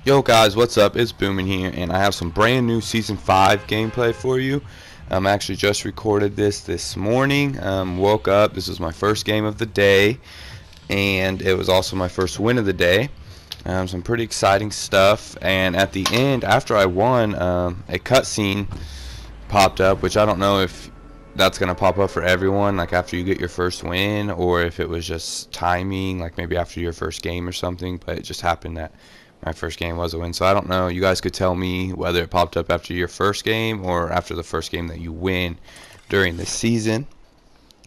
Yo guys, what's up? It's Boomin here, and I have some brand new Season 5 gameplay for you. I actually just recorded this morning. Woke up, this was my first game of the day, and it was also my first win of the day. Some pretty exciting stuff, and at the end, after I won, a cutscene popped up, which I don't know if that's going to pop up for everyone, like after you get your first win, or if it was just timing, like maybe after your first game or something, but it just happened that my first game was a win. So I don't know. You guys could tell me whether it popped up after your first game or after the first game that you win during the season.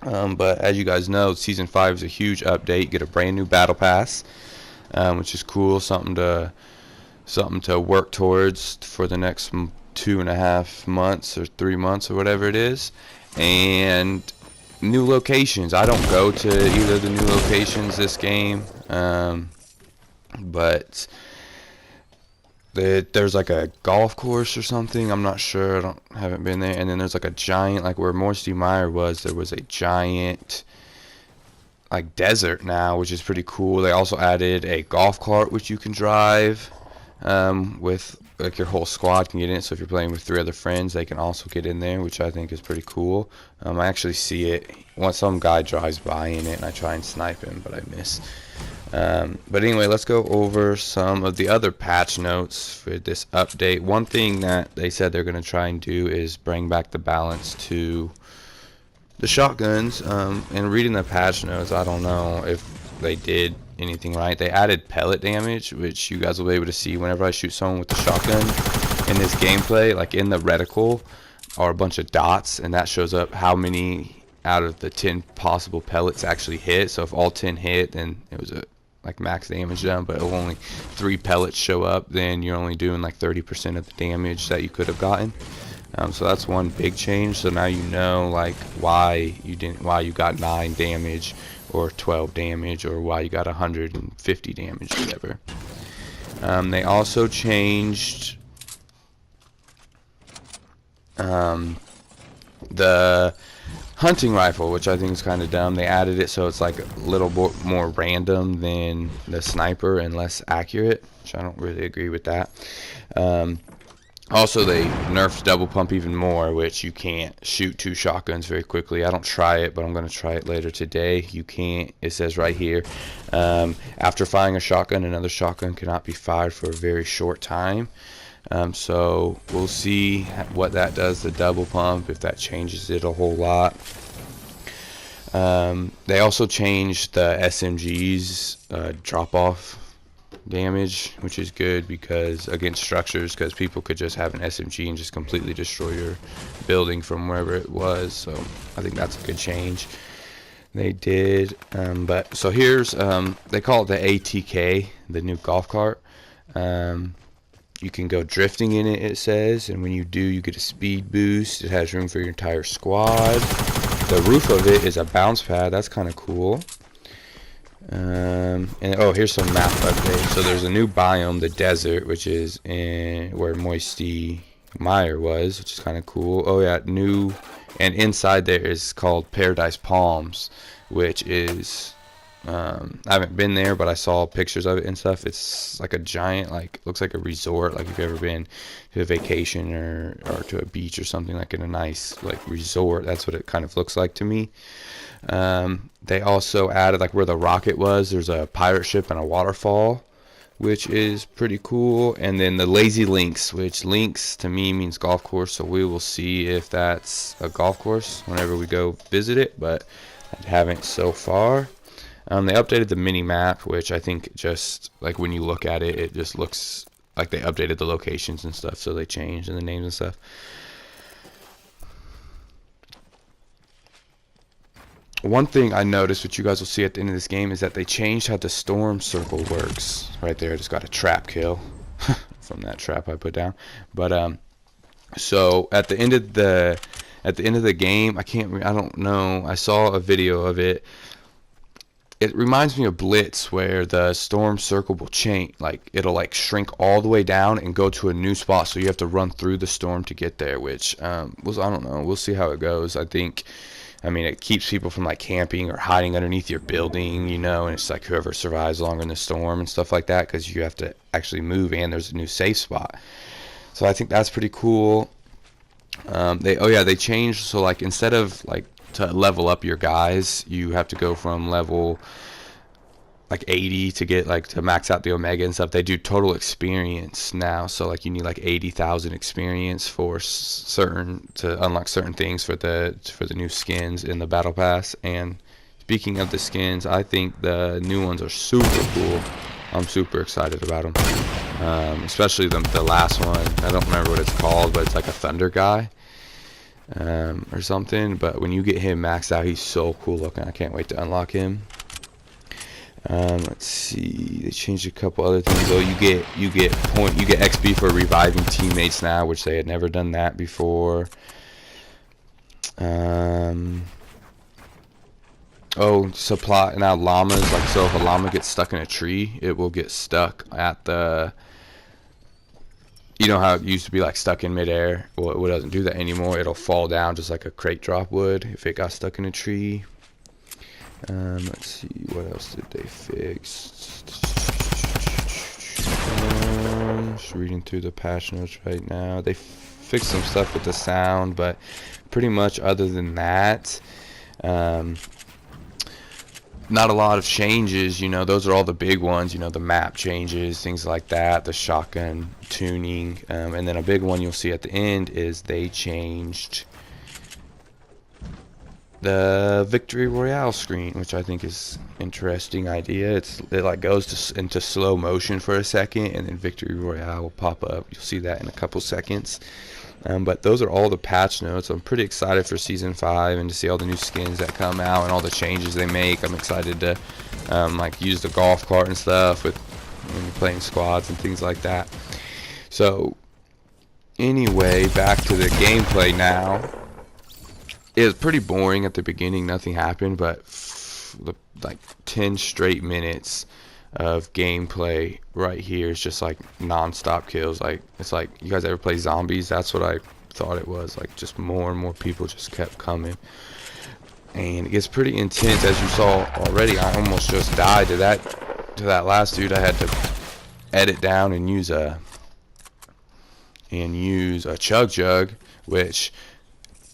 But as you guys know, Season 5 is a huge update. You get a brand new battle pass, which is cool. Something to work towards for the next 2.5 months or 3 months or whatever it is. And new locations. I don't go to either of the new locations this game, but there's like a golf course or something. I'm not sure. Haven't been there. And then there's like a giant, like where Moisty Mire was, there was a giant like desert now, which is pretty cool. They also added a golf cart which you can drive, with like your whole squad can get in it. So if you're playing with 3 other friends, they can also get in there, which I think is pretty cool. I actually see it once some guy drives by in it, and I try and snipe him, but I miss. But anyway, let's go over some of the other patch notes for this update. One thing that they said they're going to try and do is bring back the balance to the shotguns. And reading the patch notes, I don't know if they did anything right. They added pellet damage, which you guys will be able to see whenever I shoot someone with the shotgun in this gameplay. Like in the reticle are a bunch of dots, and that shows up how many out of the 10 possible pellets actually hit. So if all 10 hit, then it was a like max damage done. But if only 3 pellets show up, then you're only doing like 30% of the damage that you could have gotten. So that's one big change. So now you know like why you got 9 damage or 12 damage, or why you got 150 damage, whatever. They also changed the hunting rifle, which I think is kind of dumb. They added it so it's like a little more random than the sniper and less accurate, which I don't really agree with that. Also, they nerfed double pump even more, which you can't shoot 2 shotguns very quickly. I don't try it, but I'm going to try it later today. You can't. It says right here, after firing a shotgun, another shotgun cannot be fired for a very short time. So we'll see what that does, the double pump, if that changes it a whole lot. They also changed the SMG's drop-off damage, which is good because against structures, because people could just have an SMG and just completely destroy your building from wherever it was. So I think that's a good change they did. But so here's they call it the ATK, the new golf cart. You can go drifting in it, it says, and when you do, you get a speed boost. It has room for your entire squad. The roof of it is a bounce pad. That's kind of cool. And oh, here's some map updates. So there's a new biome, the desert, which is where Moisty Mire was, which is kind of cool. Oh yeah, new, and inside there is called Paradise Palms, which is I haven't been there, but I saw pictures of it and stuff. It's like a giant, like looks like a resort. Like if you've ever been to a vacation or to a beach or something, like in a nice like resort, that's what it kind of looks like to me. They also added like where the rocket was, there's a pirate ship and a waterfall, which is pretty cool. And then the lazy links, which links to me means golf course, so we will see if that's a golf course whenever we go visit it, but I haven't so far. They updated the mini map, which I think just like when you look at it, it just looks like they updated the locations and stuff, so they changed and the names and stuff. One thing I noticed, which you guys will see at the end of this game, is that they changed how the storm circle works. Right there, I just got a trap kill from that trap I put down. But so at the end of the game, I don't know. I saw a video of it. It reminds me of Blitz, where the storm circle will change, like it'll like shrink all the way down and go to a new spot, so you have to run through the storm to get there, which I don't know, we'll see how it goes. I think I mean, it keeps people from like camping or hiding underneath your building, you know, and it's like whoever survives longer in the storm and stuff like that, because you have to actually move and there's a new safe spot. So I think that's pretty cool. They changed, so like instead of like to level up your guys, you have to go from level like 80 to get like to max out the Omega and stuff. They do total experience now, so like you need like 80,000 experience for certain to unlock certain things for the new skins in the battle pass. And speaking of the skins, I think the new ones are super cool. I'm super excited about them, especially the last one. I don't remember what it's called, but it's like a thunder guy or something. But when you get him maxed out, he's so cool looking. I can't wait to unlock him. Let's see. They changed a couple other things. Oh, you get XP for reviving teammates now, which they had never done that before. Oh, supply now llamas. Like, so if a llama gets stuck in a tree, it will get stuck at the. You know how it used to be like stuck in midair? Well, it doesn't do that anymore. It'll fall down just like a crate drop would if it got stuck in a tree. Let's see, what else did they fix? Just reading through the patch notes right now. They fixed some stuff with the sound, but pretty much other than that, not a lot of changes. You know, those are all the big ones. You know, the map changes, things like that, the shotgun tuning, and then a big one you'll see at the end is they changed the victory royale screen, which I think is interesting idea. It like goes into slow motion for a second, and then victory royale will pop up. You'll see that in a couple seconds. But those are all the patch notes. I'm pretty excited for season 5 and to see all the new skins that come out and all the changes they make. I'm excited to like use the golf cart and stuff with when you're playing squads and things like that. So anyway, back to the gameplay now. It was pretty boring at the beginning. Nothing happened, but like 10 straight minutes of gameplay right here is just like non-stop kills. Like, it's like, you guys ever play zombies? That's what I thought it was. Like, just more and more people just kept coming, and it gets pretty intense. As you saw already, I almost just died to that last dude. I had to edit down and use a chug jug, which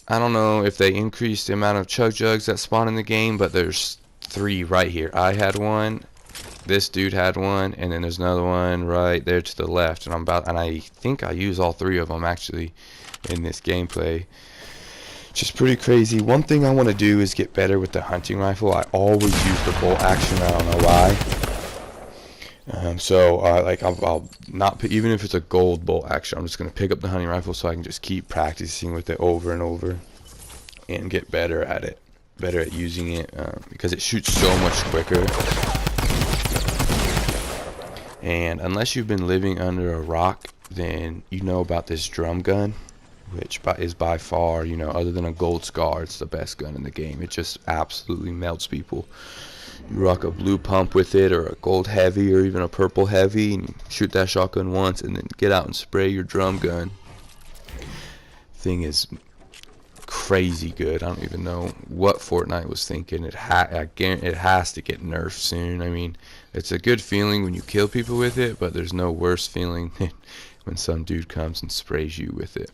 I don't know if they increased the amount of chug jugs that spawn in the game, but there's 3 right here. I had one, this dude had one, and then there's another one right there to the left. And I think I use all 3 of them actually in this gameplay, which is pretty crazy. One thing I want to do is get better with the hunting rifle. I always use the bolt action. I don't know why. Like I'll not, even if it's a gold bolt action, I'm just gonna pick up the hunting rifle so I can just keep practicing with it over and over and get better at it, better at using it, because it shoots so much quicker. And unless you've been living under a rock, then you know about this drum gun, which is by far, you know, other than a gold scar, it's the best gun in the game. It just absolutely melts people. You rock a blue pump with it, or a gold heavy, or even a purple heavy, and shoot that shotgun once, and then get out and spray your drum gun. Thing is crazy good. I don't even know what Fortnite was thinking. It has to get nerfed soon. I mean, it's a good feeling when you kill people with it, but there's no worse feeling than when some dude comes and sprays you with it.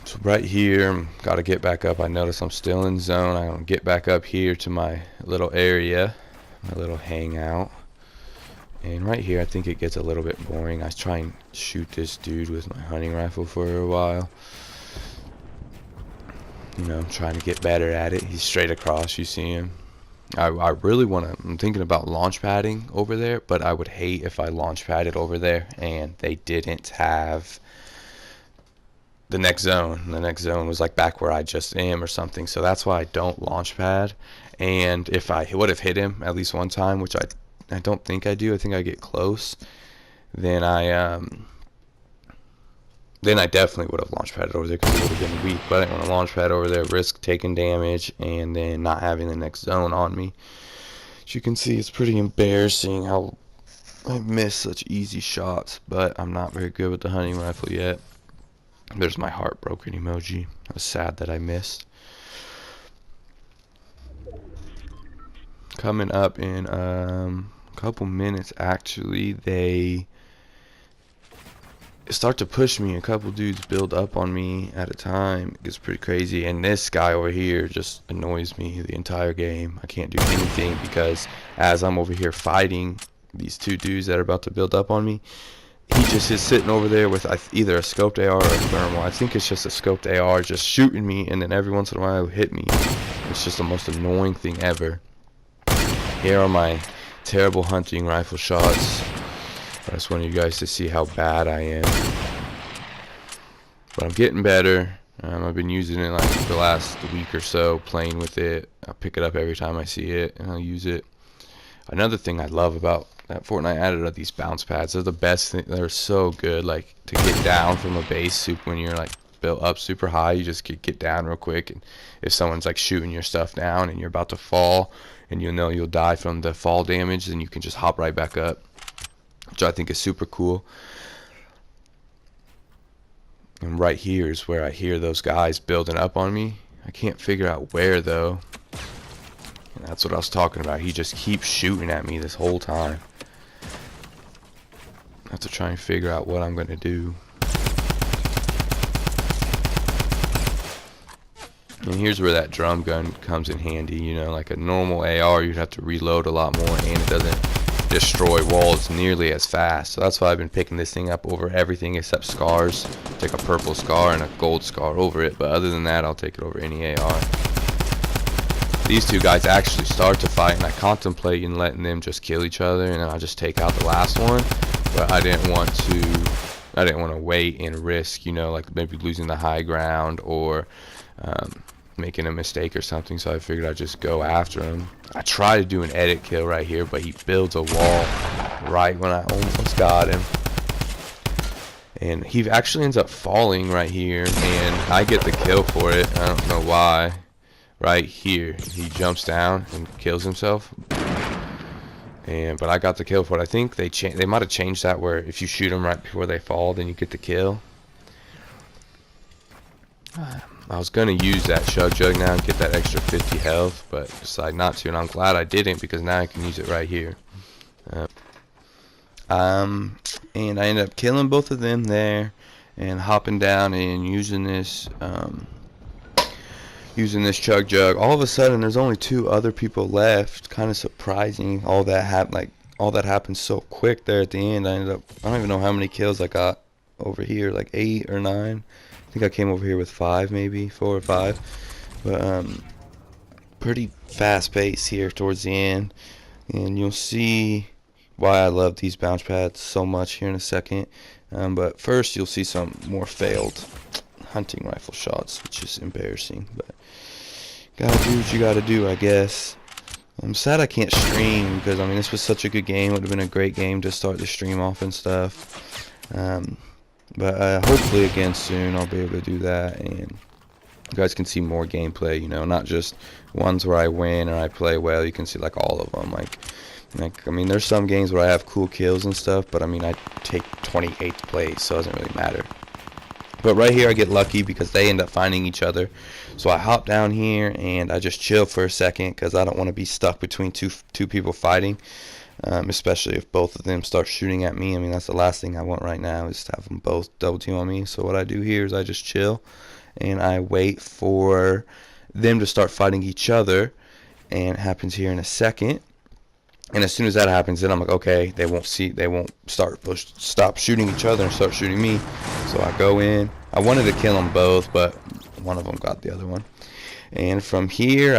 So right here, got to get back up. I notice I'm still in zone. I'm going to get back up here to my little area, my little hangout. And right here, I think it gets a little bit boring. I try and shoot this dude with my hunting rifle for a while. You know, I'm trying to get better at it. He's straight across. You see him. I really want to. I'm thinking about launch padding over there, but I would hate if I launch padded over there and they didn't have the next zone. The next zone was like back where I just am or something. So that's why I don't launch pad. And if I would have hit him at least one time, which I don't think I do. I think I get close. Then I definitely would have launch padded over there because it would have been weak. But I didn't want to launch pad over there, risk taking damage, and then not having the next zone on me. As you can see, it's pretty embarrassing how I miss such easy shots. But I'm not very good with the hunting rifle yet. There's my heartbroken emoji. I was sad that I missed. Coming up in a couple minutes, actually, they start to push me. A couple dudes build up on me at a time. It gets pretty crazy, and this guy over here just annoys me the entire game. I can't do anything because as I'm over here fighting these two dudes that are about to build up on me, he just is sitting over there with either a scoped AR or a thermal. I think it's just a scoped AR just shooting me, and then every once in a while it'll hit me. It's just the most annoying thing ever. Here are my terrible hunting rifle shots. I just wanted you guys to see how bad I am. But I'm getting better. I've been using it like the last week or so, playing with it. I pick it up every time I see it, and I'll use it. Another thing I love about that Fortnite added are these bounce pads. They're the best thing. They're so good. Like to get down from a base when you're like built up super high, you just get down real quick. And if someone's like shooting your stuff down and you're about to fall, and you know you'll die from the fall damage, then you can just hop right back up, which I think is super cool. And right here is where I hear those guys building up on me. I can't figure out where though. And that's what I was talking about. He just keeps shooting at me this whole time. I have to try and figure out what I'm gonna do. And here's where that drum gun comes in handy. You know, like a normal AR, you'd have to reload a lot more, and it doesn't destroy walls nearly as fast. So that's why I've been picking this thing up over everything except scars. Take a purple scar and a gold scar over it, but other than that, I'll take it over any AR. These two guys actually start to fight, and I contemplate in letting them just kill each other, and then I'll just take out the last one. But I didn't want to wait and risk, you know, like maybe losing the high ground or making a mistake or something, so I figured I'd just go after him. I try to do an edit kill right here, but he builds a wall right when I almost got him. And he actually ends up falling right here, and I get the kill for it. I don't know why. Right here, he jumps down and kills himself. But I got the kill for it. I think they might have changed that where if you shoot them right before they fall, then you get the kill. I was going to use that chug jug now and get that extra 50 health, but decided not to, and I'm glad I didn't because now I can use it right here. And I ended up killing both of them there and hopping down and using this chug jug. All of a sudden there's only 2 other people left. Kind of surprising. All that happened so quick there at the end. I don't even know how many kills I got over here, like 8 or 9. I think I came over here with 5, maybe 4 or 5, but pretty fast pace here towards the end, and you'll see why I love these bounce pads so much here in a second. But first you'll see some more failed hunting rifle shots, which is embarrassing, but gotta do what you gotta do, I guess. I'm sad I can't stream because I mean this was such a good game. It would have been a great game to start the stream off and stuff. But hopefully again soon I'll be able to do that, and you guys can see more gameplay, you know, not just ones where I win or I play well. You can see like all of them. Like I mean, there's some games where I have cool kills and stuff, but I mean I take 28th place, so it doesn't really matter. But right here I get lucky because they end up finding each other, so I hop down here and I just chill for a second because I don't want to be stuck between two people fighting. Especially if both of them start shooting at me. I mean, that's the last thing I want right now is to have them both double team on me. So what I do here is I just chill and I wait for them to start fighting each other, and it happens here in a second. And as soon as that happens, then I'm like, okay, they won't stop shooting each other and start shooting me. So I go in. I wanted to kill them both, but one of them got the other one. And from here,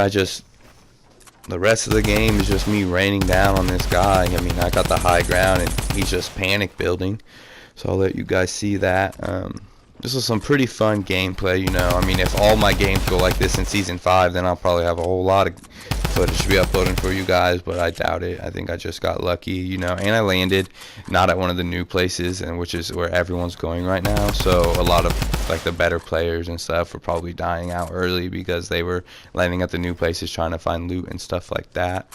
the rest of the game is just me raining down on this guy. I mean, I got the high ground and he's just panic building. So I'll let you guys see that. This is some pretty fun gameplay, you know. I mean, if all my games go like this in Season 5, then I'll probably have a whole lot of footage to be uploading for you guys, but I doubt it. I think I just got lucky, you know, and I landed not at one of the new places, and which is where everyone's going right now. So a lot of like the better players and stuff were probably dying out early because they were landing at the new places trying to find loot and stuff like that.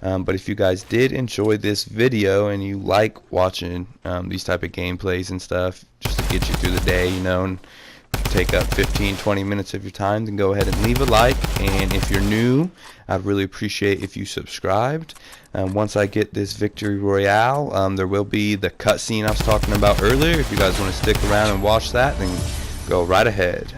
But if you guys did enjoy this video and you like watching these type of gameplays and stuff just to get you through the day, you know, and take up 15-20 minutes of your time, then go ahead and leave a like. And if you're new, I'd really appreciate if you subscribed. Once I get this victory royale, there will be the cutscene I was talking about earlier. If you guys want to stick around and watch that, then go right ahead.